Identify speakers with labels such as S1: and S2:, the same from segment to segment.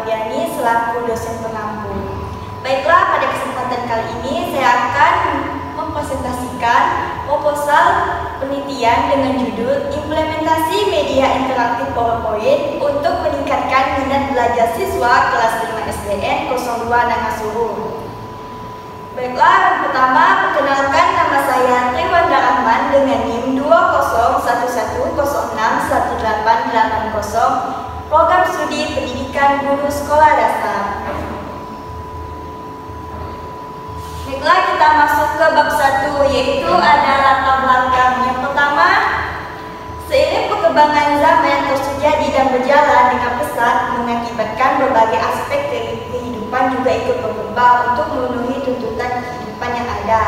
S1: Fabiani selaku dosen pengampu. Baiklah, pada kesempatan kali ini saya akan mempresentasikan proposal penelitian dengan judul Implementasi Media Interaktif PowerPoint untuk meningkatkan minat belajar siswa kelas 5 SDN 02 Nangasuru. Baiklah, yang pertama, perkenalkan nama saya Triwanda Rahman dengan NIM 2011061880, Program Studi Pendidikan Guru Sekolah Dasar. Baiklah, kita masuk ke bab 1, yaitu ada latar belakang. Yang pertama, seiring perkembangan zaman yang terus terjadi dan berjalan dengan pesat mengakibatkan berbagai aspek kehidupan juga ikut berkembang untuk memenuhi tuntutan kehidupan yang ada.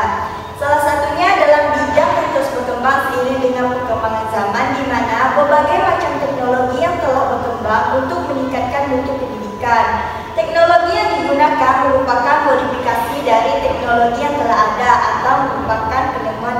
S1: Salah satunya dalam bidang yang terus berkembang seiring dengan perkembangan zaman, di mana berbagai macam teknologi yang telah berkembang untuk meningkatkan mutu pendidikan. Teknologi yang digunakan merupakan modifikasi dari teknologi yang telah ada atau merupakan penemuan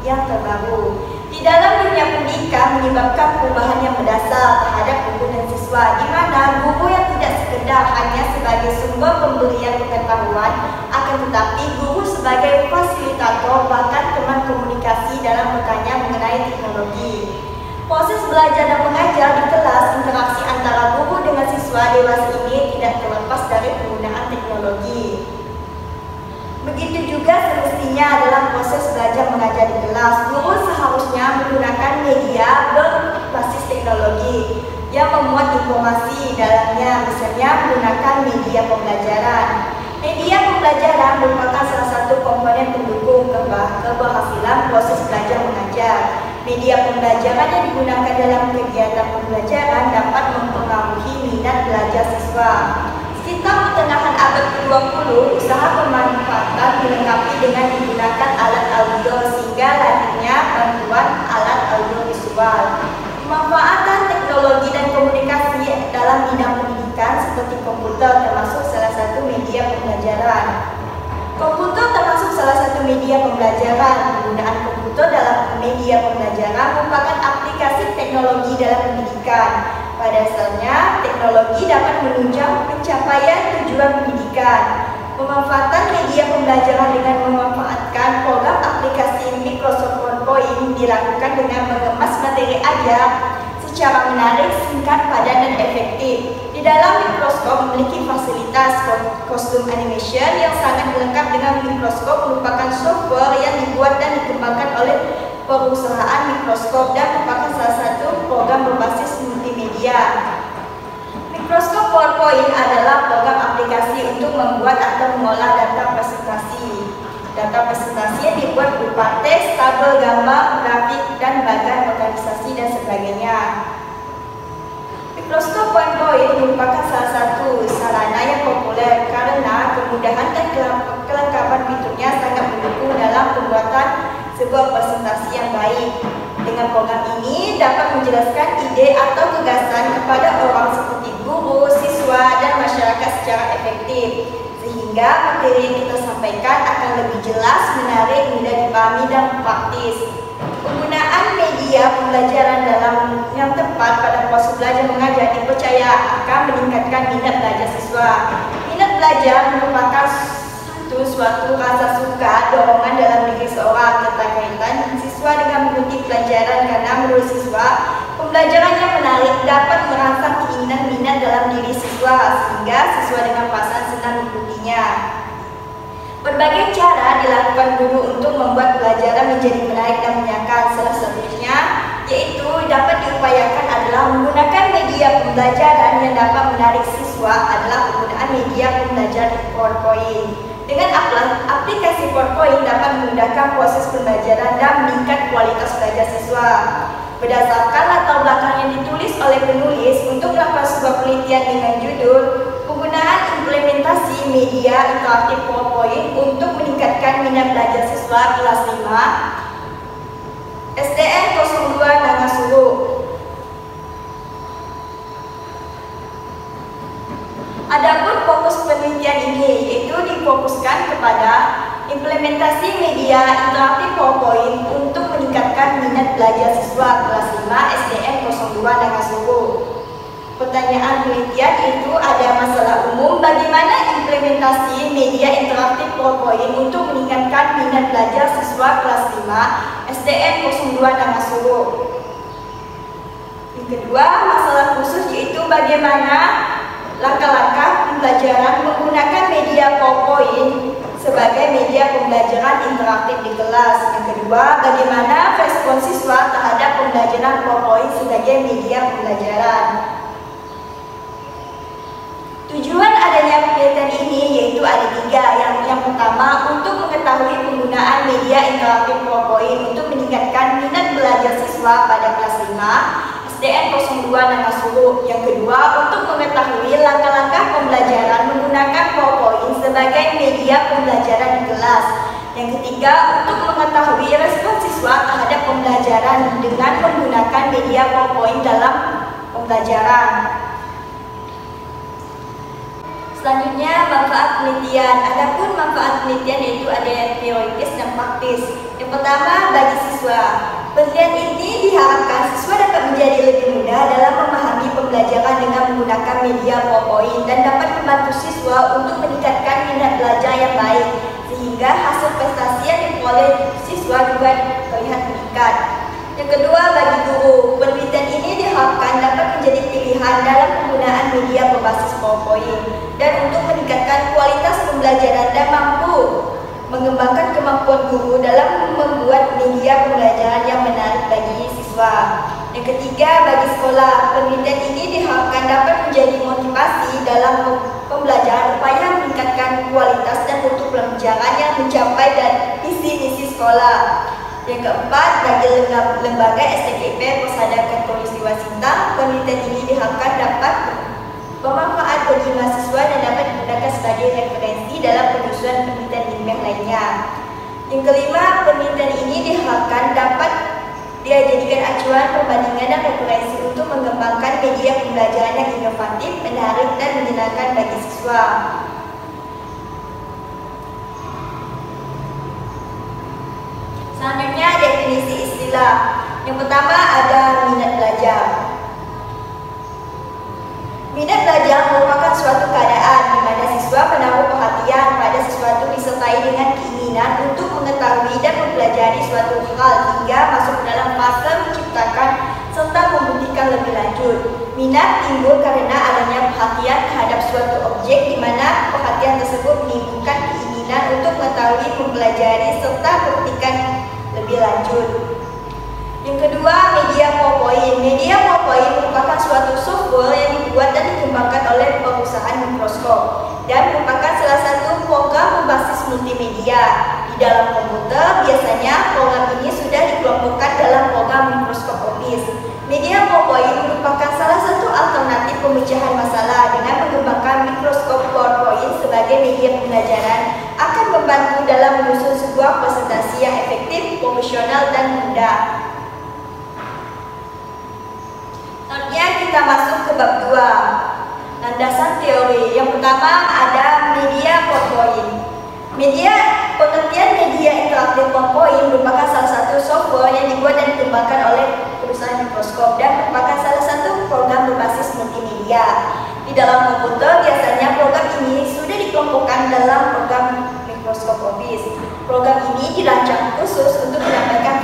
S1: yang terbaru. Di dalam dunia pendidikan menyebabkan perubahan yang mendasar terhadap guru dan siswa, di mana guru yang tidak sekedar hanya sebagai sumber pemberian pengetahuan, akan tetapi guru sebagai fasilitator bahkan teman komunikasi dalam bertanya mengenai teknologi. Proses belajar dan mengajar di kelas, interaksi antara guru dengan siswa dewasa ini tidak terlepas dari penggunaan teknologi. Begitu juga semestinya dalam proses belajar mengajar di kelas, guru seharusnya menggunakan media berbasis teknologi yang memuat informasi dalamnya, misalnya menggunakan media pembelajaran. Media pembelajaran merupakan salah satu komponen pendukung keberhasilan proses belajar mengajar. Media pembelajaran yang digunakan dalam kegiatan pembelajaran dapat mempengaruhi minat belajar siswa. Sekitar pertengahan abad ke-20, usaha pemanfaatan dilengkapi dengan digunakan alat audio sehingga lahirnya bantuan alat audio visual. Pemanfaatan teknologi dan komunikasi dalam bidang pendidikan seperti komputer termasuk salah satu media pembelajaran. Komputer termasuk salah satu media pembelajaran. Penggunaan komputer dalam media pembelajaran merupakan aplikasi teknologi dalam pendidikan. Pada dasarnya, teknologi dapat menunjang pencapaian tujuan pendidikan. Pemanfaatan media pembelajaran dengan memanfaatkan program aplikasi Microsoft PowerPoint dilakukan dengan mengemas materi ajar secara menarik, singkat, padat, dan efektif. Di dalam Microsoft memiliki fasilitas kostum animation yang sangat lengkap. Dengan Microsoft merupakan software yang dibuat dan dikembangkan oleh perusahaan Microsoft dan merupakan salah satu program berbasis multimedia. Microsoft PowerPoint adalah program aplikasi untuk membuat atau mengolah data presentasi. Data presentasi yang dibuat berupa teks, tabel, gambar, grafik, dan bagan organisasi dan sebagainya. Microsoft PowerPoint merupakan salah satu sarana yang populer karena kemudahan dan kelengkapan fiturnya sangat mendukung dalam pembuatan sebuah presentasi yang baik. Dengan program ini dapat menjelaskan ide atau gagasan kepada orang seperti guru, siswa, dan masyarakat secara efektif, sehingga materi yang kita sampaikan akan lebih jelas, menarik, mudah dipahami, dan praktis. Penggunaan media pembelajaran dalam yang tepat pada proses belajar mengajar dipercaya akan meningkatkan minat belajar siswa. Minat belajar merupakan suatu rasa suka, dorongan dalam diri seorang, keterkaitan siswa dengan mengikuti pelajaran karena menurut siswa, pembelajaran yang menarik dapat merangsang keinginan minat dalam diri siswa sehingga siswa dengan perasaan senang mengikutinya. Berbagai cara dilakukan guru untuk membuat pelajaran menjadi menarik dan menyenangkan. Salah satunya yaitu dapat diupayakan adalah menggunakan media pembelajaran yang dapat menarik siswa adalah penggunaan media pembelajaran PowerPoint. Dengan aplikasi PowerPoint dapat memudahkan proses pembelajaran dan meningkat kualitas belajar siswa. Berdasarkan latar belakang yang ditulis oleh penulis untuk melakukan sebuah penelitian dengan judul Penggunaan Implementasi Media Interaktif PowerPoint untuk meningkatkan minat belajar siswa kelas 5 SDN 02 Nangasuru. Adapun fokus penelitian ini yaitu difokuskan kepada implementasi media interaktif PowerPoint untuk meningkatkan minat belajar siswa kelas 5 SDN 02 Nangasuru. pertanyaan penelitian itu ada masalah umum, bagaimana implementasi media interaktif PowerPoint untuk meningkatkan minat belajar siswa kelas 5 SDN 02 Nangasuru. Yang kedua, masalah khusus yaitu bagaimana langkah-langkah pembelajaran menggunakan media PowerPoint sebagai media pembelajaran interaktif di kelas. Yang kedua, bagaimana respon siswa terhadap pembelajaran PowerPoint sebagai media pembelajaran. Tujuan adanya kegiatan ini yaitu ada 3. Yang pertama, untuk mengetahui penggunaan media interaktif PowerPoint untuk meningkatkan minat belajar siswa pada kelas 5 SDN 02 Nangasuru. Yang kedua, untuk mengetahui langkah-langkah pembelajaran menggunakan PowerPoint sebagai media pembelajaran di kelas. Yang ketiga, untuk mengetahui respon siswa terhadap pembelajaran dengan menggunakan media PowerPoint dalam pembelajaran. Selanjutnya, manfaat penelitian. Adapun manfaat penelitian yaitu ada teoritis dan praktis. Yang pertama, bagi siswa. Penelitian ini diharapkan siswa dapat menjadi lebih mudah dalam memahami pembelajaran dengan menggunakan media PowerPoint dan dapat membantu siswa untuk meningkatkan minat belajar yang baik, sehingga hasil prestasi yang diperoleh siswa juga terlihat meningkat. Yang kedua, bagi guru. Penelitian ini diharapkan dapat menjadi pilihan dalam penggunaan media berbasis PowerPoint dan untuk meningkatkan kualitas pembelajaran dan mampu mengembangkan kemampuan guru dalam membuat media pembelajaran yang menarik bagi siswa. Yang ketiga, bagi sekolah. Penelitian ini diharapkan dapat menjadi motivasi dalam pembelajaran upaya meningkatkan kualitas dan mutu pelajaran yang mencapai dan visi-misi sekolah. Yang keempat, bagi lembaga STKP Persada Katolik Sinta, penelitian ini diharapkan dapat bermanfaat bagi mahasiswa dan dapat digunakan sebagai referensi dalam penyusunan penelitian ilmiah lainnya. Yang kelima, penelitian ini diharapkan dapat dijadikan acuan perbandingan dan referensi untuk mengembangkan media pembelajaran yang inovatif, menarik, dan menyenangkan bagi siswa. Selanjutnya, definisi istilah. Yang pertama ada minat belajar. Minat belajar merupakan suatu keadaan di mana siswa menaruh perhatian pada sesuatu disertai dengan keinginan untuk mengetahui dan mempelajari suatu hal hingga masuk dalam fase menciptakan serta membuktikan lebih lanjut. Minat timbul karena adanya perhatian terhadap suatu objek di mana perhatian tersebut menimbulkan keinginan untuk mengetahui, mempelajari serta membuktikan lebih lanjut. Yang kedua, media PowerPoint. Media PowerPoint merupakan suatu software yang dibuat dan dikembangkan oleh perusahaan Microsoft dan merupakan salah satu program berbasis multimedia. Di dalam komputer, biasanya program ini sudah dikelompokkan dalam program Microsoft Office. Media PowerPoint merupakan salah satu alternatif pemecahan masalah. Dengan mengembangkan Microsoft PowerPoint sebagai media pembelajaran akan membantu dalam menyusun sebuah presentasi yang efektif, profesional, dan mudah. Selanjutnya kita masuk ke bab 2, landasan teori. Yang pertama ada media PowerPoint. Pengertian media interaktif PowerPoint merupakan salah satu software yang dibuat dan dikembangkan oleh perusahaan Microsoft dan merupakan salah satu program berbasis multimedia. Di dalam komputer biasanya program ini sudah dikelompokkan dalam program Microsoft Office. Program ini dirancang khusus untuk menyampaikan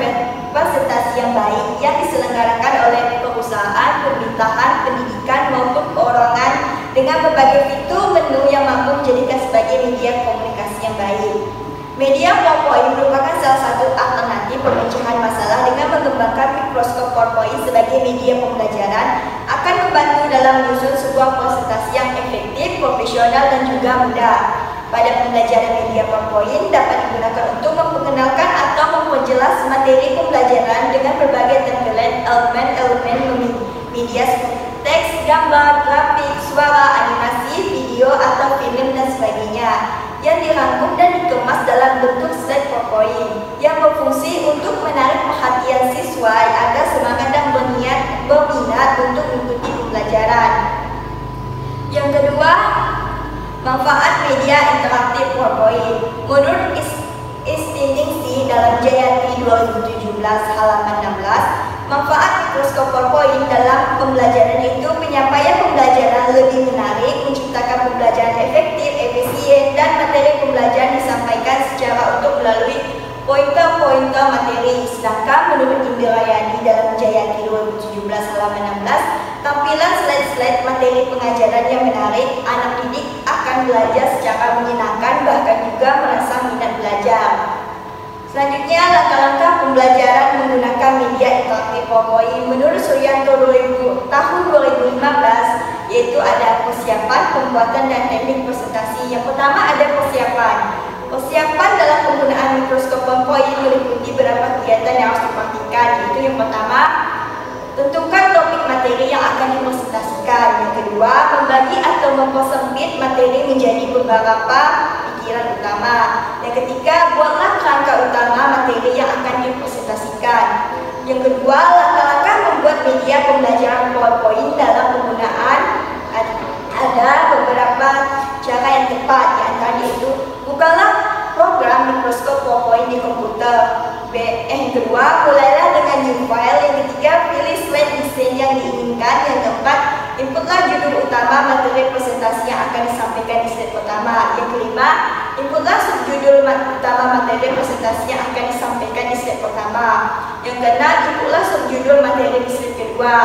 S1: presentasi yang baik yang diselenggarakan oleh perusahaan, pemerintahan, pendidikan maupun perorangan dengan berbagai fitur menu yang mampu menjadikan sebagai media komunikasi yang baik. Media PowerPoint merupakan salah satu alternatif pemecahan masalah. Dengan mengembangkan Microsoft PowerPoint sebagai media pembelajaran akan membantu dalam menyusun sebuah presentasi yang efektif, profesional, dan juga mudah. Pada pembelajaran media PowerPoint dapat digunakan untuk memperkenalkan atau memperjelas materi pembelajaran dengan berbagai template elemen media seperti teks, gambar, grafik, suara, animasi, video, atau film, dan sebagainya yang dirangkum dan dikemas dalam bentuk slide PowerPoint yang berfungsi untuk menarik perhatian siswa agar semangat dan berminat untuk mengikuti pembelajaran. Yang kedua, manfaat media interaktif PowerPoint. Menurut Istiningsi dalam Jayati 2017 halaman 16, Manfaat mikroskop PowerPoint dalam pembelajaran itu penyampaian pembelajaran lebih menarik, menciptakan pembelajaran efektif, efisien, dan materi pembelajaran disampaikan secara utuh melalui pointer-pointer materi. Sedangkan menurut Indrayani dalam Jayati 2017 halaman 16, tampilan slide-slide materi pengajaran yang menarik, anak didik akan belajar secara menyenangkan bahkan juga merasa minat belajar. Selanjutnya, langkah-langkah pembelajaran menggunakan media interaktif PowerPoint menurut Suryanto tahun 2015, yaitu ada persiapan, pembuatan, dan teknik presentasi. Yang pertama ada persiapan. Persiapan dalam penggunaan mikroskop PowerPoint meliputi beberapa kegiatan yang harus diperhatikan, yaitu yang pertama, tentukan topik materi yang akan dipresentasikan. Yang kedua, membagi atau mempersempit materi menjadi beberapa pikiran utama. Yang ketiga, buatlah kerangka utama materi yang akan dipresentasikan. Yang kedua, langkah-langkah membuat media pembelajaran PowerPoint dalam penggunaan ada beberapa cara yang tepat. Yang tadi itu, bukalah program mikroskop PowerPoint di komputer. Yang kedua, mulailah dengan new file. Yang ketiga, pilih slide desain yang diinginkan. Yang keempat, inputlah judul utama materi presentasi yang akan disampaikan di slide pertama. Yang kelima, inputlah subjudul utama materi presentasi yang akan disampaikan di slide pertama. Yang keenam, inputlah subjudul materi di slide kedua.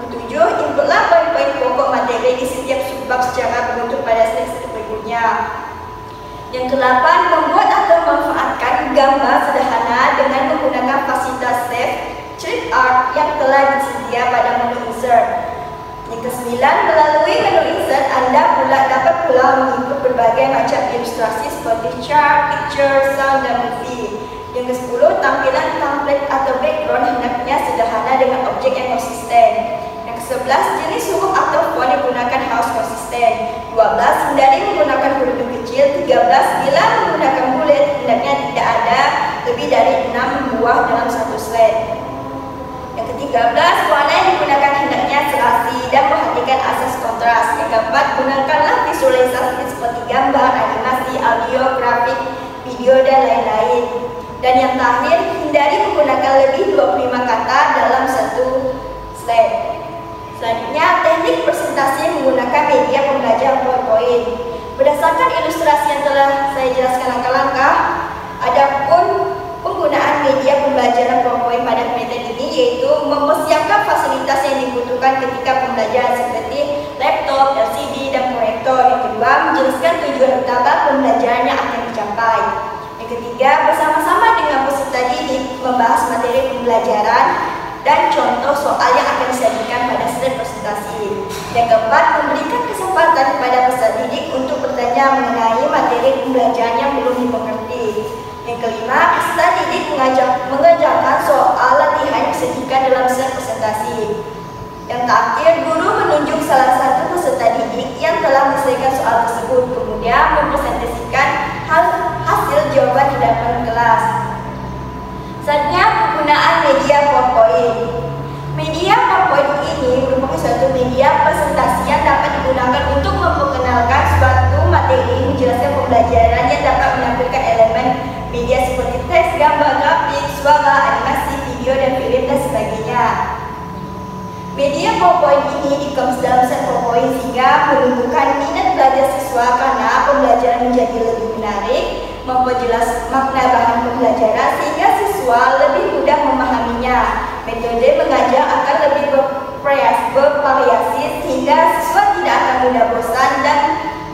S1: Ketujuh, inputlah poin-poin pokok materi di setiap subbab secara beruntun pada slide berikutnya. Yang ke-8, membuat atau memanfaatkan gambar sederhana dengan menggunakan fasilitas Save Art yang telah disedia pada menu insert. Yang ke-9, melalui menu insert, Anda dapat pula menginput berbagai macam ilustrasi seperti chart, picture, sound, dan movie. Yang ke-10, tampilan template atau background hendaknya sederhana dengan objek yang konsisten. Yang ke-11, jenis huruf atau font yang digunakan harus konsisten. 12, hindari menggunakan huruf yang kecil. 13, bila menggunakan bullet, hendaknya tidak ada lebih dari 6 buah dalam satu slide. Yang ke-13, warna yang digunakan hendaknya serasi dan perhatikan asas kontras. Yang ke-4, gunakanlah visualisasi seperti gambar, animasi, audio, grafik, video, dan lain-lain. Dan yang terakhir, hindari menggunakan lebih 25 kata dalam satu slide. Selanjutnya, teknik presentasi menggunakan media pembelajaran PowerPoint. Berdasarkan ilustrasi yang telah saya jelaskan langkah-langkah, adapun penggunaan media pembelajaran PowerPoint pada metode ini yaitu mempersiapkan fasilitas yang dibutuhkan ketika pembelajaran seperti laptop, LCD, dan proyektor. Yang kedua, menjelaskan tujuan utama pembelajaran yang akan dicapai. Yang ketiga, bersama-sama dengan peserta didik membahas materi pembelajaran dan contoh soal yang akan disajikan pada slide presentasi. Yang keempat, memberikan kesempatan kepada peserta didik untuk bertanya mengenai materi pembelajaran yang belum dimengerti. Yang kelima, peserta didik mengerjakan soal latihan yang disajikan dalam slide presentasi. Yang terakhir, guru menunjuk salah satu peserta didik yang telah menyelesaikan soal tersebut, kemudian mempresentasikan hasil jawaban di depan kelas. Selanjutnya, penggunaan media PowerPoint. Media PowerPoint ini merupakan suatu media presentasi yang dapat digunakan untuk memperkenalkan suatu materi, menjelaskan pembelajaran yang dapat menampilkan elemen media seperti teks, gambar, grafik, suara, animasi, video, dan film, dan sebagainya. Media PowerPoint ini dikemas dalam set PowerPoint sehingga menumbuhkan minat belajar siswa karena pembelajaran menjadi lebih menarik, memperjelas makna bahan pembelajaran sehingga siswa lebih mudah memahaminya. Metode mengajar akan lebih bervariasi sehingga siswa tidak akan mudah bosan dan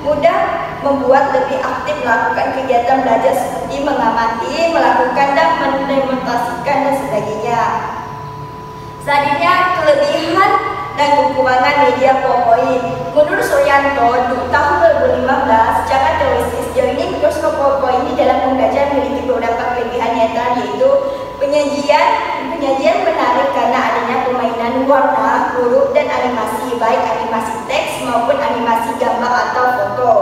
S1: mudah membuat lebih aktif melakukan kegiatan belajar seperti mengamati, melakukan dan mendemonstrasikan dan sebagainya. Selanjutnya, kelebihan dan kekurangan media PowerPoint. Menurut Suryanto, tahun 2015, secara teoretis sejauh ini mikroskop PowerPoint di dalam pembelajaran memiliki beberapa kelebihan yaitu penyajian menarik karena adanya permainan warna, huruf, dan animasi, baik animasi teks maupun animasi gambar atau foto.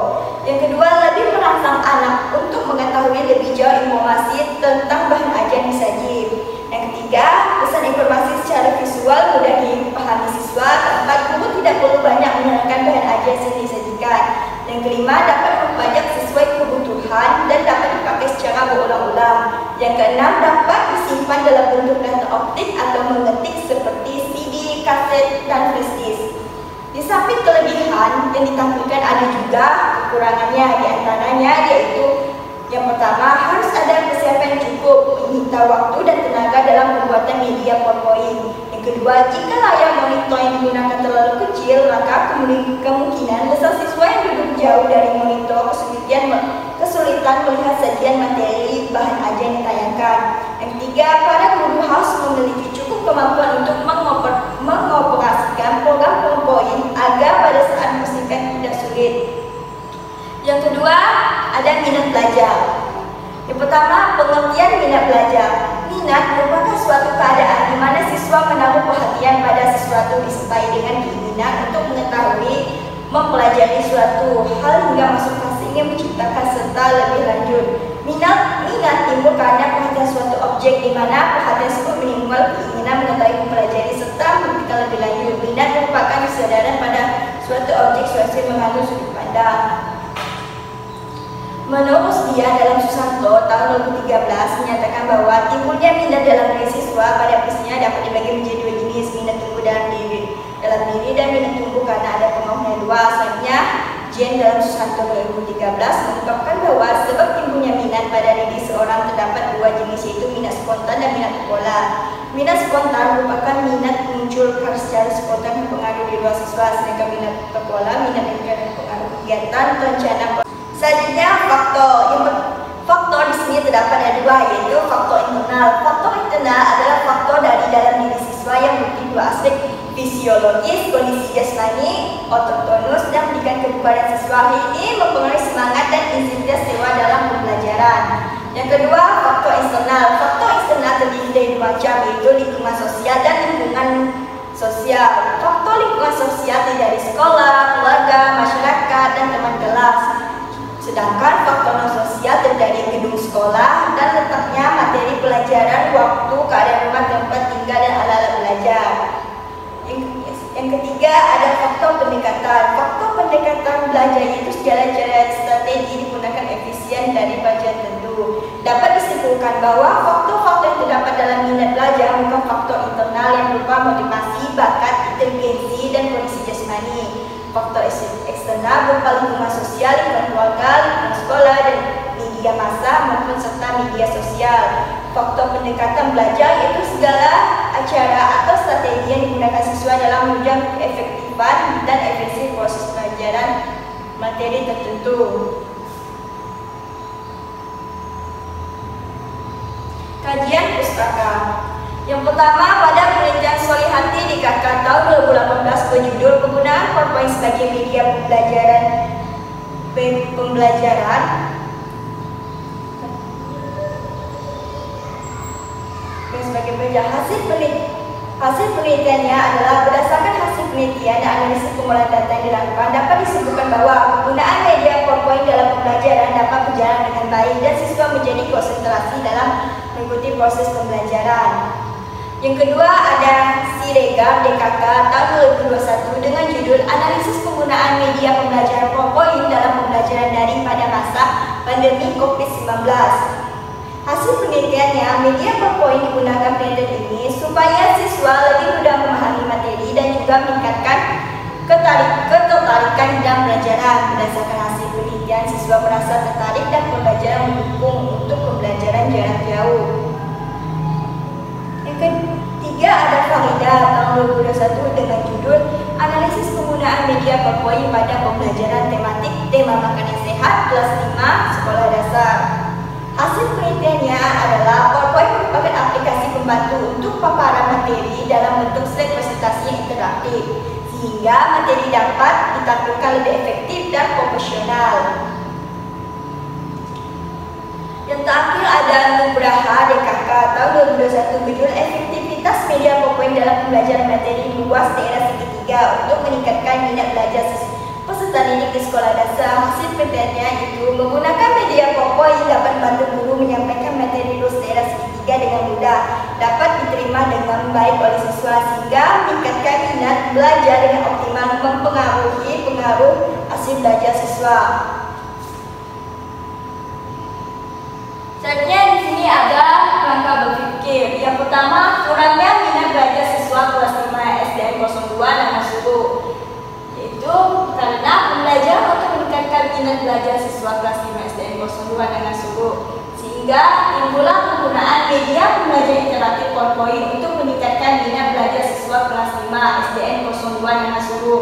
S1: Yang kedua, lebih merangsang anak untuk mengetahui lebih jauh informasi tentang bahan ajar yang disaji. Yang ketiga, pesan informasi secara visual mudah dipahami siswa. Keempat, guru tidak perlu banyak menerangkan bahan ajar yang disajikan. Yang kelima, dapat mempelajari sesuai kebutuhan dan dapat dipakai secara berulang-ulang. Yang keenam, dapat disimpan dalam bentuk data optik atau mengetik kaset, dan flash disk. Di samping kelebihan yang ditampilkan ada juga kekurangannya, diantaranya yaitu yang pertama, harus ada persiapan cukup, menyita waktu dan tenaga dalam pembuatan media PowerPoint. Yang kedua, jika layar monitor yang digunakan terlalu kecil, maka kemungkinan besar siswa yang duduk jauh dari monitor kesulitan melihat sajian materi bahan ajar yang ditayangkan. Yang ketiga, para guru harus memiliki cukup kemampuan untuk mengoperasikan program PowerPoint agar pada saat mempersingkat tidak sulit. Yang kedua, ada minat belajar. Yang pertama, pengertian minat belajar. Minat merupakan suatu keadaan di mana siswa menaruh perhatian pada sesuatu disertai dengan keinginan untuk mengetahui, mempelajari suatu hal hingga masuk fase ingin menciptakan serta lebih lanjut. Minat timbul karena perhatian suatu objek di mana perhatian tersebut menimbulkan keinginan mengetahui, mempelajari serta membuktikan lebih lanjut. Minat merupakan kesadaran pada suatu objek sesuai mengandung sudut pandang. Menurut Dian dalam Susanto tahun 2013 menyatakan bahwa timbulnya minat dalam diri siswa pada prinsipnya dapat dibagi menjadi dua jenis, minat tumbuh dalam diri dan minat tumbuh karena ada pembangunan dua. Selanjutnya, Dian dalam Susanto 2013 mengungkapkan bahwa sebab timbulnya minat pada diri seorang terdapat dua jenis, yaitu minat spontan dan minat terpola. Minat spontan merupakan minat muncul secara spontan yang pengaruh di luar siswa, sedangkan minat terpola minat yang pengaruh kegiatan rencana. Selanjutnya, faktor di sini terdapat ada dua, yaitu faktor internal. Faktor internal adalah faktor dari dalam diri siswa yang memiliki dua aspek, fisiologis, kondisi jasmani, ototonus, dan pendidikan kebugaran siswa. Ini mempengaruhi semangat dan intensitas siswa dalam pembelajaran. Yang kedua, faktor eksternal. Faktor eksternal terdiri dari dua macam, yaitu lingkungan sosial dan lingkungan sosial. Faktor lingkungan sosial terdiri dari sekolah, keluarga, masyarakat, dan teman kelas. Sedangkan faktor non-sosial terdiri dari gedung sekolah dan letaknya materi pelajaran, waktu, keadaan rumah tempat tinggal, dan alat-alat belajar. Yang ketiga ada faktor pendekatan. Faktor pendekatan belajar itu segala cara strategi digunakan efisien dari pelajaran tertentu. Dapat disimpulkan bahwa faktor-faktor yang terdapat dalam minat belajar bukan faktor internal yang berupa motivasi, bakat, inteligensi, dan kondisi jasmani. Faktor eksternal berupa lingkungan sosial, lingkungan keluarga, lingkungan sekolah, dan media massa maupun serta media sosial. Faktor pendekatan belajar yaitu segala acara atau strategi yang digunakan siswa dalam menunjang keefektifan dan efisien proses pelajaran materi tertentu. Kajian pustaka. Yang pertama, pada penelitian Solihati di KK tahun 2018 berjudul penggunaan PowerPoint sebagai media pembelajaran hasil penelitiannya adalah berdasarkan hasil penelitian dan analisis pengolahan data yang dilakukan dapat disebutkan bahwa penggunaan media PowerPoint dalam pembelajaran dapat berjalan dengan baik dan siswa menjadi konsentrasi dalam mengikuti proses pembelajaran. Yang kedua ada Siregar DKK tahun 2021 dengan judul analisis penggunaan media pembelajaran PowerPoint dalam pembelajaran daring pada masa pandemi COVID-19. Hasil penelitiannya, media PowerPoint digunakan penelitian ini supaya siswa lebih mudah memahami materi dan juga meningkatkan ketertarikan dalam pelajaran. Berdasarkan hasil penelitian, siswa merasa tertarik dan pembelajaran mendukung untuk pembelajaran jarak jauh. Yang ketiga ada Farida tahun 2021 dengan judul analisis penggunaan media PowerPoint pada pembelajaran tematik tema makanan sehat kelas 5 sekolah dasar. Hasil penelitiannya adalah PowerPoint merupakan aplikasi pembantu untuk paparan materi dalam bentuk slide presentasi yang interaktif, sehingga materi dapat ditampilkan lebih efektif dan profesional. Yang terakhir ada Nugraha DKK tahun 2021 berjudul efektivitas media PowerPoint dalam pembelajaran materi luas daerah segitiga untuk meningkatkan minat belajar peserta didik di sekolah dasar. Hasil penelitiannya itu menggunakan media PowerPoint dapat membantu guru menyampaikan materi luas daerah segitiga dengan mudah, dapat diterima dengan baik oleh siswa sehingga meningkatkan minat belajar dengan optimal, mempengaruhi hasil belajar siswa. Selanjutnya di sini ada kerangka berpikir. Yang pertama, kurangnya minat belajar siswa kelas 5 SDN minat belajar siswa kelas 5 SDN 02 Nangasuru, sehingga timbullah penggunaan media pembelajaran interaktif PowerPoint untuk meningkatkan minat belajar siswa kelas 5 SDN 02 Nangasuru.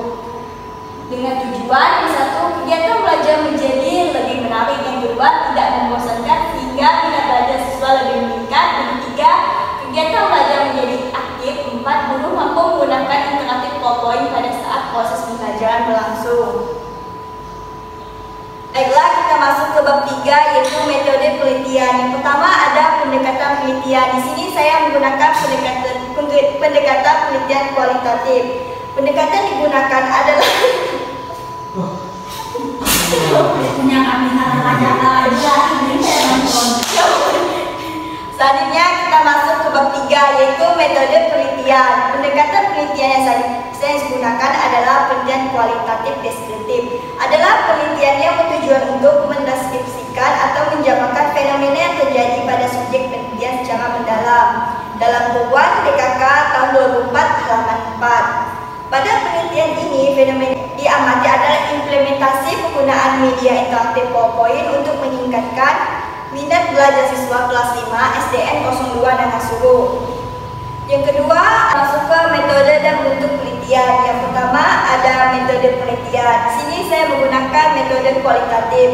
S1: Dengan tujuan yang satu, kegiatan belajar menjadi lebih menarik, yang kedua, tidak membosankan sehingga minat belajar siswa lebih meningkat, dan ketiga, kegiatan belajar menjadi aktif, empat, guru mampu menggunakan interaktif PowerPoint pada saat proses pembelajaran berlangsung. Baiklah, kita masuk ke bab 3, yaitu metode penelitian. Yang pertama ada pendekatan penelitian. Di sini saya menggunakan pendekatan penelitian kualitatif. Pendekatan digunakan adalah selanjutnya kita masuk ke bab 3, yaitu metode penelitian. Pendekatan penelitian yang saya gunakan adalah penelitian kualitatif deskriptif. Adalah penelitian yang bertujuan untuk mendeskripsikan atau menjabarkan fenomena yang terjadi pada subjek penelitian secara mendalam. Dalam bukuan DKK tahun 2004 halaman 4. Pada penelitian ini, fenomena diamati adalah implementasi penggunaan media interaktif PowerPoint untuk meningkatkan minat belajar siswa kelas 5 SDN 02 Nangasuru. Yang kedua, masuk ke metode dan bentuk penelitian. Yang pertama ada metode penelitian. Di sini saya menggunakan metode kualitatif.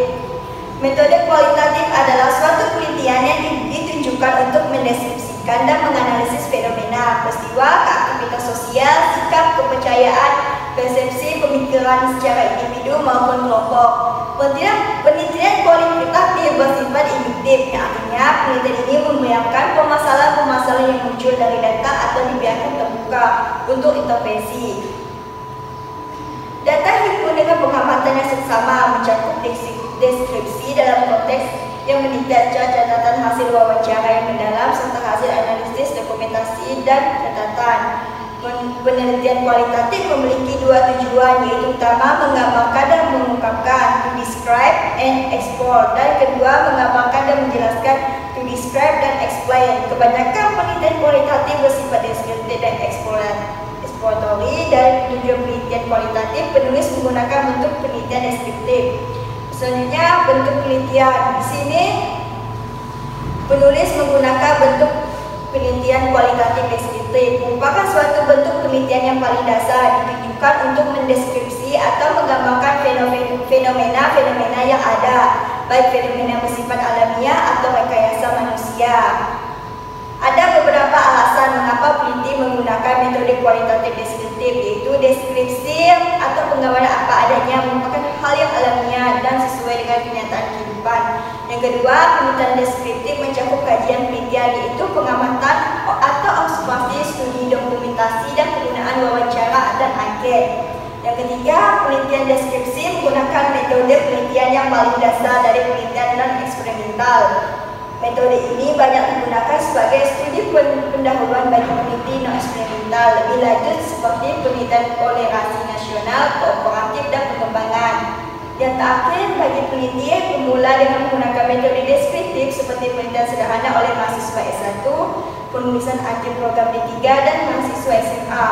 S1: Metode kualitatif adalah suatu penelitian yang ditujukan untuk mendeskripsikan dan menganalisis fenomena, peristiwa, aktivitas sosial, sikap, kepercayaan, persepsi, pemikiran secara individu maupun kelompok. Penelitian kualitatif bersifat induktif, yang artinya penelitian ini membiarkan permasalahan-permasalahan yang muncul dari data atau dibiarkan terbuka untuk intervensi. Data himpun dengan pengamatan yang seksama mencakup deskripsi dalam konteks yang mendetail, catatan hasil wawancara yang mendalam, serta hasil analisis, dokumentasi, dan catatan. Penelitian kualitatif memiliki dua tujuan, yaitu pertama menggambarkan dan mengungkapkan, to describe and explore, dan kedua menggambarkan dan menjelaskan, to describe dan explain. Kebanyakan penelitian kualitatif bersifat deskriptif dan exploratory. Dan tujuan penelitian kualitatif, penulis menggunakan bentuk penelitian deskriptif. Selanjutnya bentuk penelitian. Di sini penulis menggunakan bentuk penelitian kualitatif deskriptif, merupakan suatu bentuk penelitian yang paling dasar, ditujukan untuk mendeskripsi atau menggambarkan fenomena yang ada, baik fenomena bersifat alamiah atau rekayasa manusia. Ada beberapa alasan mengapa peneliti menggunakan metode kualitatif deskriptif, yaitu deskripsi atau penggambaran apa adanya merupakan hal yang alamiah dan sesuai dengan kenyataan kehidupan. Yang kedua, penelitian deskriptif mencakup kajian penelitian, yaitu pengamatan atau observasi, studi, dokumentasi, dan penggunaan wawancara dan angket. Yang ketiga, penelitian deskripsi menggunakan metode penelitian yang paling dasar dari penelitian non-eksperimental. Metode ini banyak digunakan sebagai studi pendahuluan bagi peneliti non-eksperimental, lebih lanjut seperti penelitian toleransi nasional, kooperatif, dan pengembangan. Yang terakhir, bagi peneliti pemula dengan menggunakan metode deskriptif seperti penelitian sederhana oleh mahasiswa S1, penulisan akhir program D3, dan mahasiswa SMA.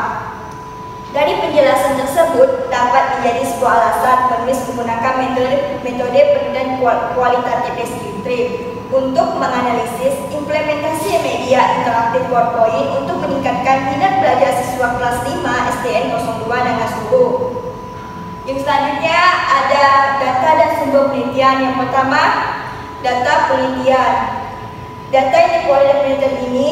S1: Dari penjelasan tersebut dapat menjadi sebuah alasan penulis menggunakan metode penelitian kualitatif deskriptif untuk menganalisis implementasi media interaktif PowerPoint untuk meningkatkan minat belajar siswa kelas 5 SDN 02 Nangasuru. Yang selanjutnya ada data dan sumber penelitian. Yang pertama, data penelitian. Data yang diperoleh dari penelitian ini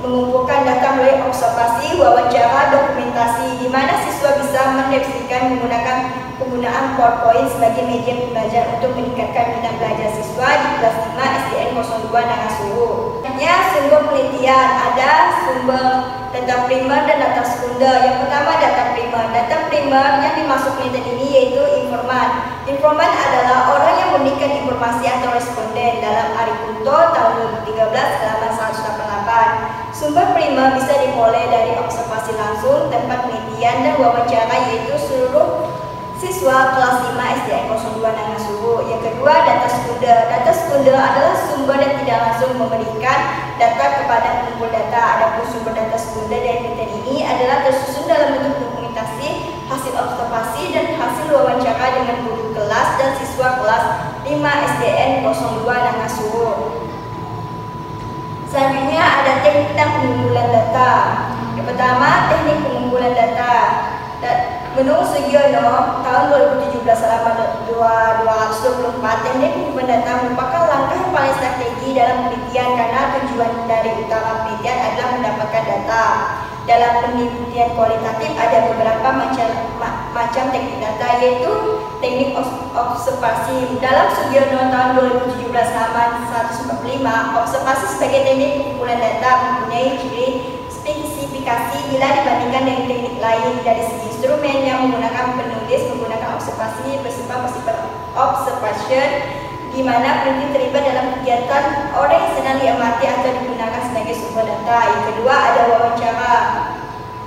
S1: mengumpulkan data melalui observasi, wawancara, dokumentasi, di mana siswa bisa mendeskripsikan menggunakan penggunaan PowerPoint sebagai media pembelajaran untuk meningkatkan minat belajar siswa di kelas 5 SDN 02 Nangasuru. Selanjutnya, sumber penelitian. Ada sumber data primer dan data sekunder. Yang pertama, data primer. Data primer yang dimaksud penelitian ini yaitu informan. Informan adalah orang yang memberikan informasi atau responden. Dalam Ari Kunto tahun 2013 halaman 188. Sumber primer bisa diperoleh dari observasi langsung, tempat penelitian, dan wawancara, yaitu seluruh siswa kelas 5 SDN 02 Nangasuru. Yang kedua, data sekunder. Data sekunder adalah sumber yang tidak langsung memberikan data kepada pengumpul data. Adapun sumber data sekunder dari penelitian ini adalah tersusun dalam bentuk dokumentasi, hasil observasi, dan hasil wawancara dengan guru kelas dan siswa pertama, teknik pengumpulan data. Menurut Sugiono, tahun 2017 halaman 224, teknik pengumpulan data merupakan langkah yang paling strategi dalam penelitian karena tujuan dari utama penelitian adalah mendapatkan data. Dalam penelitian kualitatif ada beberapa macam teknik data, yaitu teknik observasi. Dalam Sugiono tahun 2017 halaman 145, observasi sebagai teknik pengumpulan data mempunyai ciri spesifikasi bila dibandingkan dengan teknik lain. Dari segi instrumen yang menggunakan penulis menggunakan observasi bersifat observation, di mana peneliti terlibat dalam kegiatan orang yang sedang diamati atau digunakan sebagai sumber data. Yang kedua ada wawancara.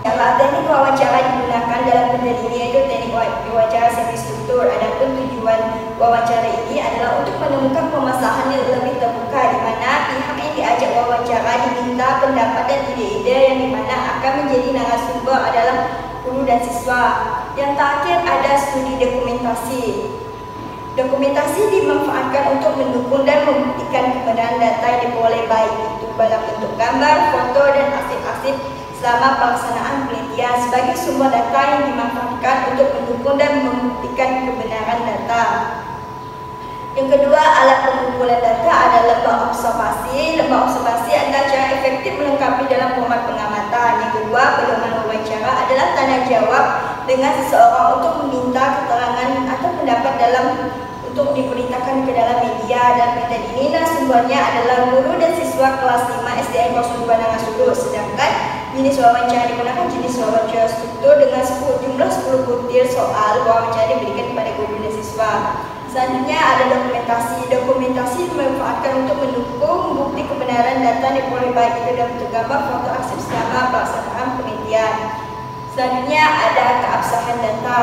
S1: Teknik wawancara digunakan dalam penelitian yaitu teknik wawancara semi struktur. Adapun tujuan wawancara ini adalah untuk menemukan permasalahan yang lebih terbuka, di mana pihak yang diajak wawancara diminta pendapat dan ide-ide yang dimana akan menjadi narasumber adalah guru dan siswa. Yang terakhir ada studi dokumentasi. Dokumentasi dimanfaatkan untuk mendukung dan membuktikan kebenaran data yang diperoleh, baik itu dalam bentuk gambar, foto, dan arsip-arsip selama pelaksanaan penelitian sebagai sumber data yang dimanfaatkan untuk mendukung dan membuktikan kebenaran data. Yang kedua, alat pengumpulan data ada lembah observasi. Lembah observasi adalah cara efektif melengkapi dalam format pengamatan. Yang kedua, pedoman wawancara adalah tanya jawab dengan seseorang untuk meminta keterangan atau pendapat untuk diberitakan ke dalam media. Dan metode ini sumbernya adalah guru dan siswa kelas 5 SDN 02 Nangasulu. Sedangkan jenis wawancara digunakan jenis wawancara struktur dengan jumlah 10 butir soal wawancara diberikan kepada guru dan siswa. Selanjutnya ada dokumentasi. Dokumentasi dimanfaatkan untuk mendukung bukti kebenaran data yang diperoleh, baik itu dalam bentuk gambar, foto, arsip selama pelaksanaan penelitian. Selanjutnya ada keabsahan data.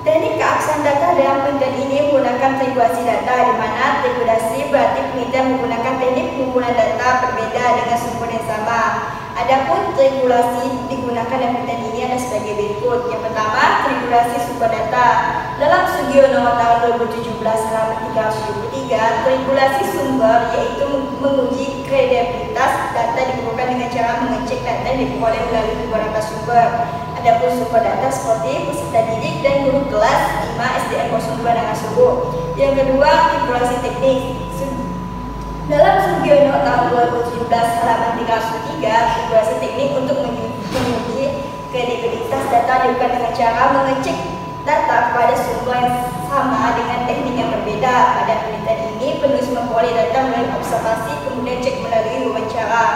S1: Teknik keabsahan data dalam penelitian ini menggunakan triangulasi data, di mana triangulasi berarti penelitian menggunakan teknik pengumpulan data berbeda dengan sumber yang sama. Adapun triangulasi digunakan dalam penelitian ini ada sebagai berikut. Yang pertama, triangulasi sumber data. Dalam Sugiono tahun 2017 halaman 373, triangulasi sumber yaitu menguji kredibilitas data diperlukan dengan cara mengecek data yang diperoleh melalui beberapa sumber. Adapun sumber data seperti peserta didik dan guru kelas 5 SDN 02 Nangasulu. Yang kedua, triangulasi teknik. Dalam Sugiono tahun 2017 halaman 303, triangulasi teknik untuk menguji kredibilitas data dilakukan dengan cara mengecek data pada sumber yang sama dengan teknik yang berbeda. Pada penelitian ini, penulis memperoleh data melalui observasi, kemudian cek melalui wawancara.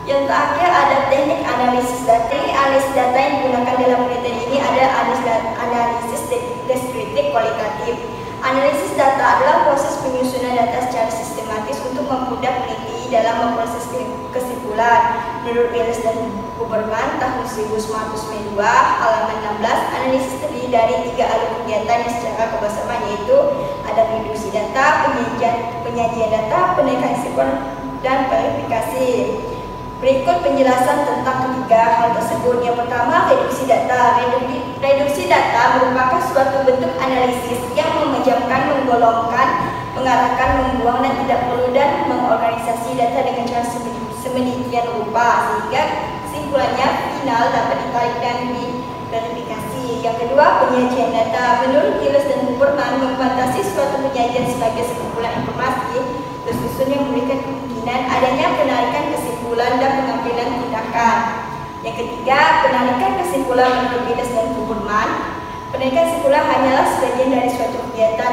S1: Yang terakhir ada teknik analisis data. Analisis data yang digunakan dalam penelitian ini ada analisis deskriptif kualitatif. Analisis data adalah proses penyusunan data secara sistematis untuk mempermudah peneliti dalam memproses kesimpulan. Menurut Willis dan Huberman tahun 1992 halaman 16, analisis terdiri dari 3 alur kegiatan yang secara kebersamaan, yaitu ada reduksi data, penyajian data, penaikan kesimpulan, dan verifikasi. Berikut penjelasan tentang ketiga hal tersebut. Yang pertama, reduksi data. Reduksi data merupakan suatu bentuk analisis yang memejamkan, menggolongkan, mengarahkan, membuang, dan tidak perlu, dan mengorganisasi data dengan cara sedemikian rupa sehingga kesimpulannya final dapat ditarik dan diverifikasi. Yang kedua, penyajian data. Menurut Gilles dan Huberman, membatasi suatu penyajian sebagai sekumpulan informasi tersusun yang memberikan kemungkinan adanya penarikan kesimpulan dan pengambilan tindakan. Yang ketiga, penarikan kesimpulan menurut Gilles dan Huberman. Penarikan kesimpulan hanyalah sebagian dari suatu kegiatan